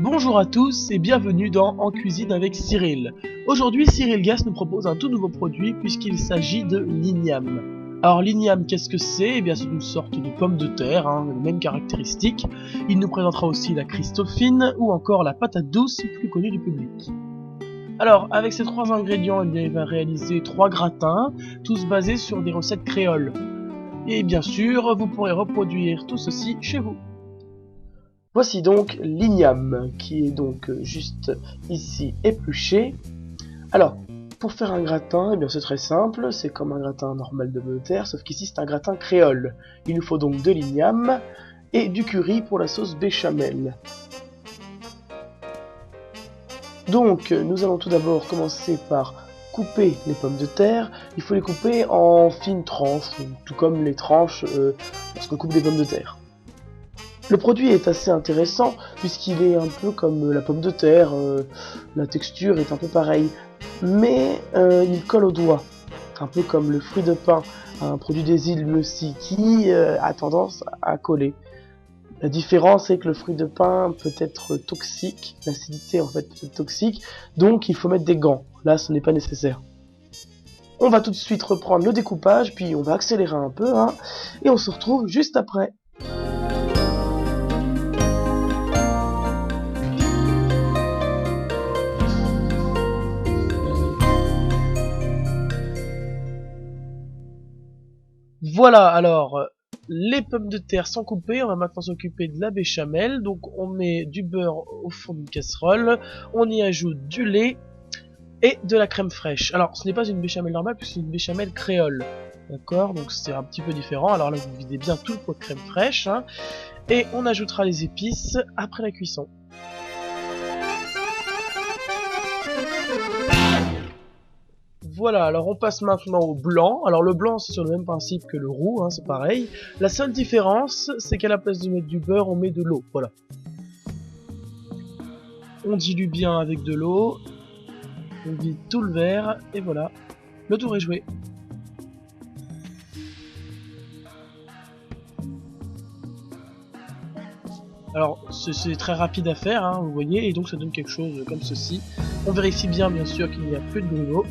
Bonjour à tous et bienvenue dans En Cuisine avec Cyril. Aujourd'hui, Cyril Gas nous propose un tout nouveau produit puisqu'il s'agit de l'igname. Alors l'igname, qu'est-ce que c'est? Eh bien c'est une sorte de pomme de terre, les mêmes caractéristiques. Il nous présentera aussi la Christophine ou encore la patate douce, plus connue du public. Alors, avec ces trois ingrédients, il va réaliser 3 gratins, tous basés sur des recettes créoles. Et bien sûr, vous pourrez reproduire tout ceci chez vous. Voici donc l'igname, qui est donc juste ici épluché. Alors, pour faire un gratin, eh bien c'est très simple, c'est comme un gratin normal de pommes de terre, sauf qu'ici c'est un gratin créole. Il nous faut donc de l'igname et du curry pour la sauce béchamel. Donc, nous allons tout d'abord commencer par couper les pommes de terre. Il faut les couper en fines tranches, tout comme les tranches lorsqu'on coupe des pommes de terre. Le produit est assez intéressant puisqu'il est un peu comme la pomme de terre, la texture est un peu pareille, mais il colle au doigt, un peu comme le fruit de pin, un produit des îles aussi qui a tendance à coller. La différence est que le fruit de pin peut être toxique, l'acidité en fait peut être toxique, donc il faut mettre des gants. Là ce n'est pas nécessaire. On va tout de suite reprendre le découpage, puis on va accélérer un peu, et on se retrouve juste après. Voilà, alors, les pommes de terre sont coupées, on va maintenant s'occuper de la béchamel. Donc on met du beurre au fond d'une casserole, on y ajoute du lait et de la crème fraîche. Alors ce n'est pas une béchamel normale puisque c'est une béchamel créole. D'accord, donc c'est un petit peu différent. Alors là vous videz bien tout le pot de crème fraîche, et on ajoutera les épices après la cuisson. Voilà, alors on passe maintenant au blanc. Alors le blanc c'est sur le même principe que le roux, c'est pareil. La seule différence c'est qu'à la place de mettre du beurre on met de l'eau, voilà. On dilue bien avec de l'eau, on vide tout le verre et voilà, le tour est joué. Alors c'est très rapide à faire, vous voyez, et donc ça donne quelque chose comme ceci. On vérifie bien sûr qu'il n'y a plus de grumeaux.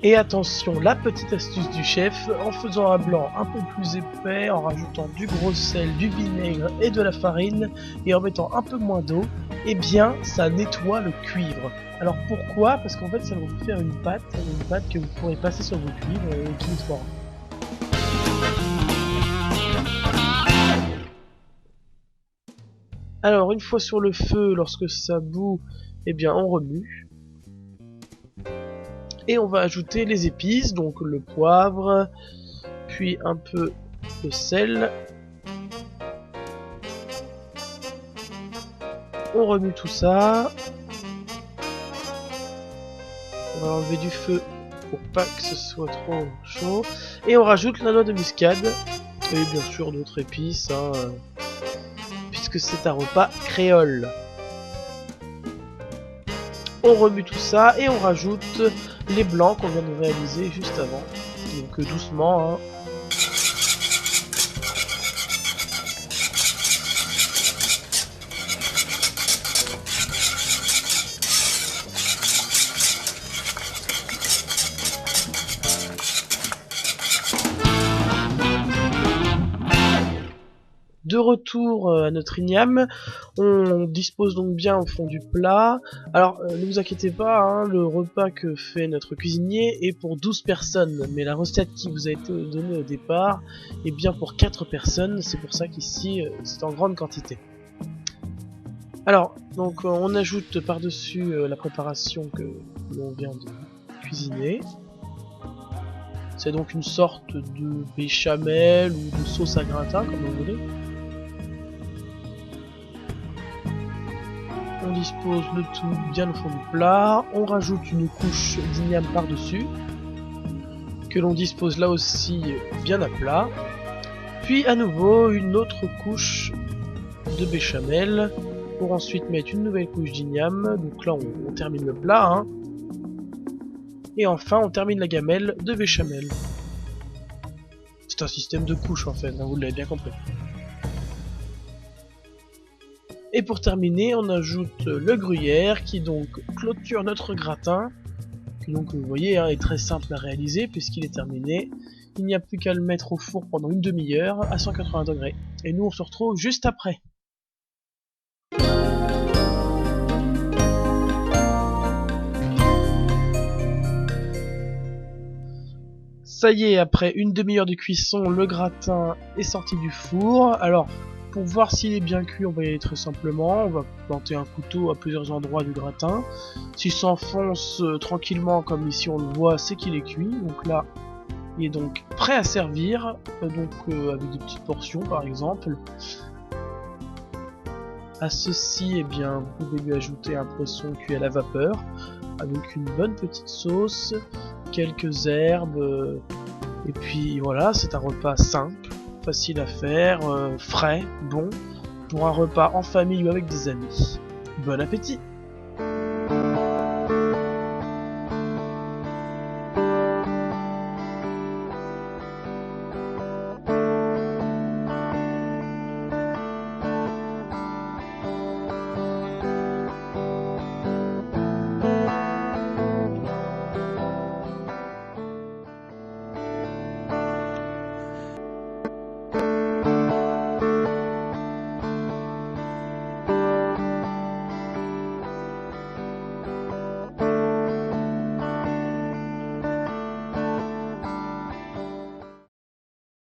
Et attention, la petite astuce du chef, en faisant un blanc un peu plus épais, en rajoutant du gros sel, du vinaigre et de la farine, et en mettant un peu moins d'eau, eh bien ça nettoie le cuivre. Alors pourquoi? Parce qu'en fait ça va vous faire une pâte que vous pourrez passer sur vos cuivres et qui nettoiera. Alors une fois sur le feu, lorsque ça bout, eh bien on remue. Et on va ajouter les épices, donc le poivre, puis un peu de sel. On remue tout ça. On va enlever du feu pour pas que ce soit trop chaud. Et on rajoute la noix de muscade. Et bien sûr d'autres épices, puisque c'est un repas créole. On remue tout ça et on rajoute les blancs qu'on vient de réaliser juste avant. Donc doucement. De retour à notre igname, on dispose donc bien au fond du plat. Alors ne vous inquiétez pas, le repas que fait notre cuisinier est pour 12 personnes, mais la recette qui vous a été donnée au départ est bien pour 4 personnes, c'est pour ça qu'ici c'est en grande quantité. Alors, donc on ajoute par-dessus la préparation que l'on vient de cuisiner. C'est donc une sorte de béchamel ou de sauce à gratin, comme vous voulez. On dispose le tout bien au fond du plat, on rajoute une couche d'igname par-dessus, que l'on dispose là aussi bien à plat, puis à nouveau une autre couche de béchamel, pour ensuite mettre une nouvelle couche d'igname, donc là on termine le plat, et enfin on termine la gamelle de béchamel. C'est un système de couches en fait, vous l'avez bien compris. Et pour terminer, on ajoute le gruyère qui donc clôture notre gratin. Qui donc, vous voyez, hein, est très simple à réaliser puisqu'il est terminé. Il n'y a plus qu'à le mettre au four pendant une demi-heure à 180 degrés. Et nous, on se retrouve juste après. Ça y est, après une demi-heure de cuisson, le gratin est sorti du four. Alors, pour voir s'il est bien cuit, on va y aller très simplement. On va planter un couteau à plusieurs endroits du gratin. S'il s'enfonce tranquillement, comme ici on le voit, c'est qu'il est cuit. Donc là, il est donc prêt à servir, avec des petites portions par exemple. À ceci, eh bien, vous pouvez lui ajouter un poisson cuit à la vapeur, avec une bonne petite sauce, quelques herbes, et puis voilà, c'est un repas simple, facile à faire, frais, bon, pour un repas en famille ou avec des amis. Bon appétit!